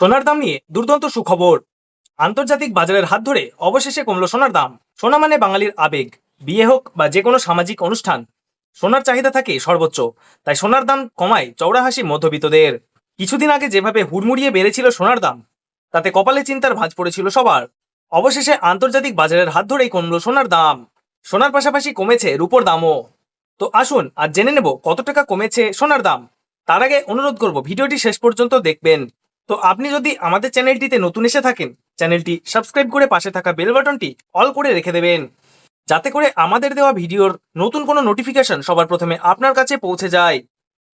সোনার দাম নিয়ে দুর্দান্ত সুখবর। আন্তর্জাতিক বাজারের হাত ধরে অবশেষে কমলো সোনার দাম। সোনা মানে বাঙালির আবেগ। বিয়ে হোক বা যে কোনো সামাজিক অনুষ্ঠান, সোনার চাহিদা থাকে সর্বোচ্চ। তাই সোনার দাম কমায় চওড়া হাসি মধ্যবিত্তদের। কিছুদিন আগে যেভাবে হুড়মুড়িয়ে বেড়েছিল সোনার দাম, তাতে কপালে চিন্তার ভাঁজ পড়েছিল সবার। অবশেষে আন্তর্জাতিক বাজারের হাত ধরেই কমলো সোনার দাম। সোনার পাশাপাশি কমেছে রূপোর দামও। তো আসুন আজ জেনে নেব কত টাকা কমেছে সোনার দাম। তার আগে অনুরোধ করব ভিডিওটি শেষ পর্যন্ত দেখবেন। তো আপনি যদি আমাদের চ্যানেলটিতে নতুন এসে থাকেন, চ্যানেলটি সাবস্ক্রাইব করে পাশে থাকা বেল বাটনটি অল করে রেখে দেবেন, যাতে করে আমাদের দেওয়া ভিডিওর নতুন কোনো নোটিফিকেশন সবার প্রথমে আপনার কাছে পৌঁছে যায়।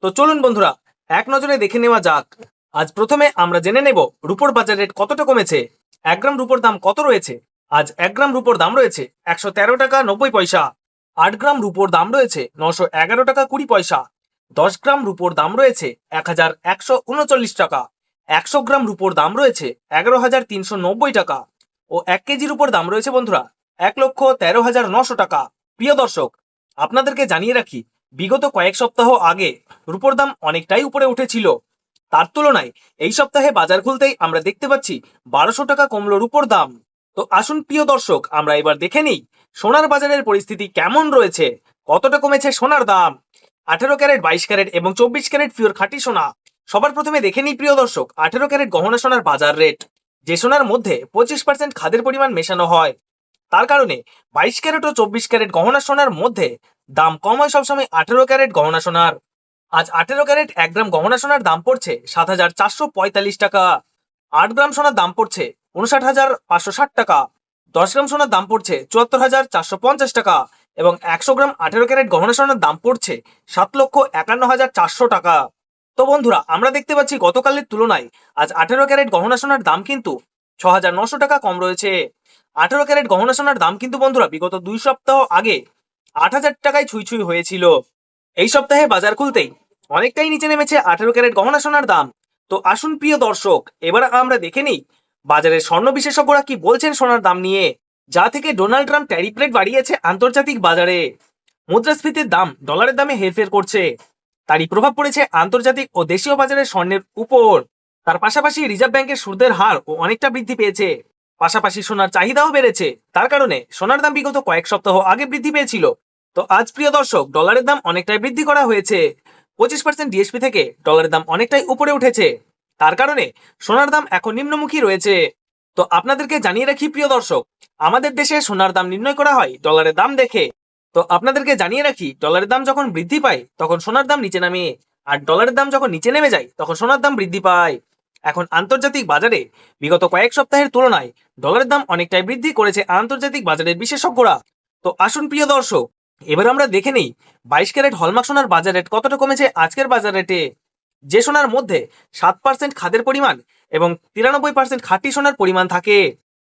তো চলুন বন্ধুরা, এক নজরে দেখে নেওয়া যাক। আজ প্রথমে আমরা জেনে নেব রূপোর বাজার রেট কতটা কমেছে। 1 গ্রাম রূপোর দাম কত রয়েছে? আজ 1 গ্রাম রূপোর দাম রয়েছে 113 টাকা 90 পয়সা। 8 গ্রাম রূপোর দাম রয়েছে 911 টাকা 20 পয়সা। 10 গ্রাম রূপোর দাম রয়েছে 1139 টাকা। 100 গ্রাম রূপোর দাম রয়েছে 11,390 টাকা। ও 1 কেজি রূপোর দাম রয়েছে বন্ধুরা 1,13,900 টাকা। প্রিয় দর্শক, আপনাদেরকে জানিয়ে রাখি, বিগত কয়েক সপ্তাহ আগে রূপোর দাম অনেকটাই উপরে উঠেছিল। তার তুলনায় এই সপ্তাহে বাজার খুলতেই আমরা দেখতে পাচ্ছি 1200 টাকা কমলো রূপোর দাম। তো আসুন প্রিয় দর্শক, আমরা এবার দেখে নিই সোনার বাজারের পরিস্থিতি কেমন রয়েছে, কতটা কমেছে সোনার দাম। 18 ক্যারেট, 22 ক্যারেট এবং 24 ক্যারেট পিওর খাঁটি সোনা। সবার প্রথমে দেখে নিই প্রিয় দর্শক 18 ক্যারেট গহনা সোনার বাজার রেট। যে সোনার মধ্যে 25% খাদের পরিমাণ মেশানো হয়, তার কারণে 22 ক্যারেট ও 24 ক্যারেট গহনা সোনার মধ্যে দাম কম হয় সবসময় 18 ক্যারেট গহনা সোনার। আজ 18 ক্যারেট 1 গ্রাম গহনা সোনার দাম পড়ছে 7,445 টাকা। 8 গ্রাম সোনার দাম পড়ছে 59,560 টাকা। 10 গ্রাম সোনার দাম পড়ছে 74,450 টাকা এবং 100 গ্রাম 18 ক্যারেট গহনা সোনার দাম পড়ছে 7,51,400 টাকা। তো বন্ধুরা, আমরা দেখতে পাচ্ছি গতকালের তুলনায় আজ 18 ক্যারেট গহনা সোনার দাম কিন্তু 6,900 টাকা কম রয়েছে। 18 ক্যারেট গহনা সোনার দাম কিন্তু বন্ধুরা বিগত 2 সপ্তাহ আগে 8,000 টাকায় ছুঁই ছুঁই হয়েছিল। এই সপ্তাহে বাজার খুলতেই অনেকটাই নিচে নেমেছে 18 ক্যারেট গহনা সোনার দাম। তো আসুন প্রিয় দর্শক, এবার আমরা দেখে নিই বাজারের স্বর্ণ বিশেষজ্ঞরা কি বলছেন সোনার দাম নিয়ে। যা থেকে ডোনাল্ড ট্রাম্প ট্যারিফ রেট বাড়িয়েছে আন্তর্জাতিক বাজারে, মুদ্রাস্ফীতির দাম ডলারের দামে হেরফের করছে, তারই প্রভাব পড়েছে আন্তর্জাতিক ও দেশীয় বাজারের স্বর্ণের উপর। তার পাশাপাশি রিজার্ভ ব্যাংকের সুদের হার ও অনেকটা বৃদ্ধি পেয়েছে, পাশাপাশি সোনার চাহিদাও বেড়েছে। তার কারণে সোনার দাম বিগত কয়েক সপ্তাহ আগে বৃদ্ধি পেয়েছিল। তো আজ প্রিয় দর্শক, ডলারের দাম অনেকটাই বৃদ্ধি করা হয়েছে। 25% ডিএসপি থেকে ডলারের দাম অনেকটাই উপরে উঠেছে। তার কারণে সোনার দাম এখন নিম্নমুখী রয়েছে। তো আপনাদেরকে জানিয়ে রাখি প্রিয় দর্শক, আমাদের দেশে সোনার দাম নির্ণয় করা হয় ডলারের দাম দেখে। তো আপনাদেরকে জানিয়ে রাখি, ডলারের দাম যখন বৃদ্ধি পায় তখন সোনার দাম নিচে নামে, আর ডলারের দাম যখন নিচে নেমে যায় তখন সোনার দাম বৃদ্ধি পায়। এখন আন্তর্জাতিক বাজারে বিগত কয়েক সপ্তাহের তুলনায় ডলারের দাম অনেকটাই বৃদ্ধি করেছে আন্তর্জাতিক বাজারের বিশেষজ্ঞরা। তো আসুন প্রিয় দর্শক, এবার আমরা দেখে নিই 22 ক্যারেট হলমার্ক সোনার বাজার রেট কতটা কমেছে আজকের বাজার রেটে। যে সোনার মধ্যে 7% খাদের পরিমাণ এবং 93% খাঁটি সোনার পরিমাণ থাকে।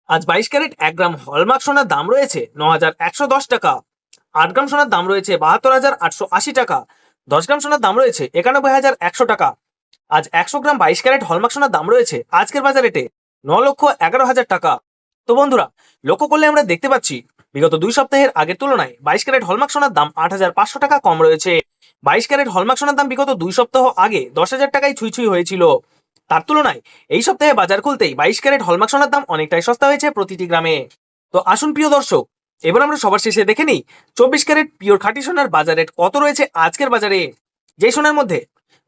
আজ 22 ক্যারেট 1 গ্রাম হলমার্ক সোনার দাম রয়েছে 9,110 টাকা। 8 গ্রাম সোনার দাম রয়েছে 72,880 টাকা। 10 গ্রাম সোনার দাম রয়েছে 91,100 টাকা। আজ 100 গ্রাম 22 ক্যারেট হলমার্ক সোনার দাম রয়েছে আজকের বাজার রেটে 9,11,000 টাকা। তো বন্ধুরা, লক্ষ্য করলে আমরা দেখতে পাচ্ছি বিগত 2 সপ্তাহের আগের তুলনায় 22 ক্যারেট হলমার্ক সোনার দাম 8,500 টাকা কম রয়েছে। 22 ক্যারেট হলমার্ক সোনার দাম বিগত 2 সপ্তাহ আগে 10,000 টাকায় ছুঁই ছুঁই হয়েছিল। তার তুলনায় এই সপ্তাহে বাজার খুলতেই 22 ক্যারেট হলমার্ক সোনার দাম অনেকটাই সস্তা হয়েছে প্রতিটি গ্রামে। তো আসুন প্রিয় দর্শক, এবার আমরা সবার শেষে দেখে নিই 24 ক্যারেট পিওর খাঁটি সোনার বাজার রেট কত রয়েছে আজকের বাজারে। যে সোনার মধ্যে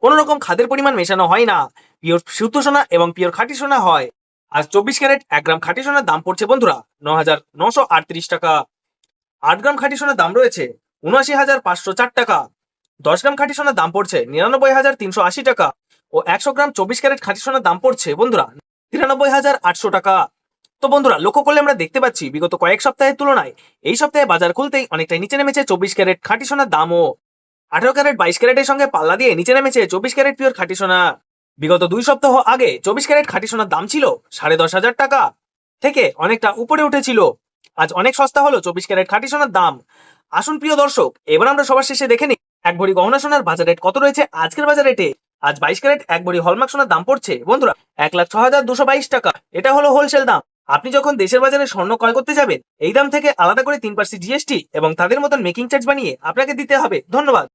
কোনো রকম খাদের পরিমাণ মেশানো হয় না, পিওর শুদ্ধ সোনা এবং পিওর খাঁটি সোনা হয়। আজ 24 ক্যারেট 1 গ্রাম খাঁটি সোনার দাম পড়ছে বন্ধুরা 9,938 টাকা। 8 গ্রাম খাঁটি সোনার দাম রয়েছে 79,504 টাকা। 10 গ্রাম খাঁটি সোনার দাম পড়ছে 99,380 টাকা ও 100 গ্রাম 24 ক্যারেট খাঁটি সোনার দাম পড়ছে বন্ধুরা 93,800 টাকা। তো বন্ধুরা, লক্ষ্য করলে আমরা দেখতে পাচ্ছি বিগত কয়েক সপ্তাহের তুলনায় এই সপ্তাহে বাজার খুলতেই অনেকটাই নিচে নেমেছে 24 ক্যারেট খাঁটি সোনার দামও। 18 ক্যারেট 22 ক্যারেটের সঙ্গে পাল্লা দিয়ে নিচে নেমেছে 24 ক্যারেট পিওর খাঁটি সোনা। বিগত 2 সপ্তাহ আগে 24 ক্যারেট খাঁটি সোনার দাম ছিল 10,500 টাকা থেকে অনেকটা উপরে উঠেছিল। আজ অনেক সস্তা হলো 24 ক্যারেট খাঁটি সোনার দাম। আসুন প্রিয় দর্শক, এবার আমরা সবার শেষে দেখে নিই এক ভরি গহনা সোনার বাজার রেট কত রয়েছে আজকের বাজার রেটে। আজ 22 ক্যারেট এক ভরি হলমার্ক সোনার দাম পড়ছে বন্ধুরা 1,06,222 টাকা। এটা হলো হোলসেল দাম। আপনি যখন দেশের বাজারে স্বর্ণ ক্রয় করতে যাবেন, এই দাম থেকে আলাদা করে 3% জিএসটি এবং তাদের মতন মেকিং চার্জ বানিয়ে আপনাকে দিতে হবে। ধন্যবাদ।